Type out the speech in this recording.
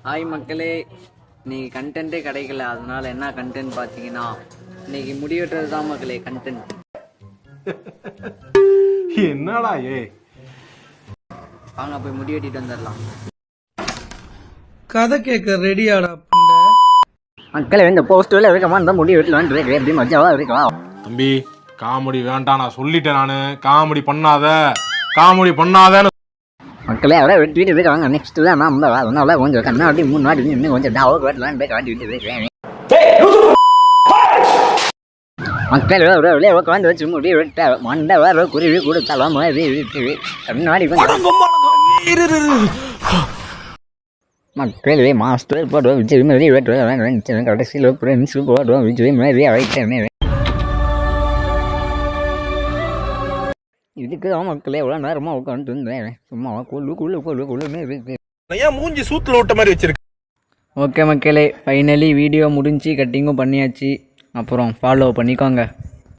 Hi மக்களே, இன்னைக்கு கண்டென்ட்டே கிடைக்கல. அதனால என்ன கண்டென்ட் பார்த்தீங்கன்னா, இன்னைக்கு முடிவெட்டுறது தான் மக்களே கண்டென்ட். என்னடா வாங்க போய் முடிவெட்டிட்டு வந்துடலாம். கதை கேட்க ரெடியாடா மக்களே, இந்த போஸ்டர்ல இருக்க மாதிரி முடி வெட்டலான்னு இருக்கு. எப்படி மஜாவா இருக்கலாம். தம்பி, காமெடி வேண்டாம், நான் சொல்லிட்டேன். நானு காமெடி பண்ணாத மக்களே, அவரை வெட்டிட்டு இருக்காங்க. நெக்ஸ்ட் தான் நம்ம அதனால கொஞ்சம் கண்ணாடி முன்னாடி இன்னும் கொஞ்சம் டாவ் வெட்டலான்னு போய் காட்டிட்டு இருக்கேன். மக்கள் உட்காந்து வச்சு முடி வெட்ட மண்டை வேற குருவி கொடுத்தாலும் கண்ணாடி மக்கள் மாஸ்டர் போடுவோம் விஜய் மாதிரி வெட்டுவோம். கடைசியில் ஃப்ரெண்ட்ஸ் போடுவோம் விஜய் மாதிரி ஆயிட்டேன். இதுக்கு தான் மக்களே எவ்வளோ நேரமாக உட்காந்துட்டு இருந்தேன். சும்மா குள்ளுன்னு இருக்கு. ஏன் மூஞ்சி சூத்துல விட்ட மாதிரி வச்சிருக்கு. ஓகே மக்களே, ஃபைனலி வீடியோ முடிஞ்சு கட்டிங்கும் பண்ணியாச்சு. அப்புறம் ஃபாலோ பண்ணிக்கோங்க.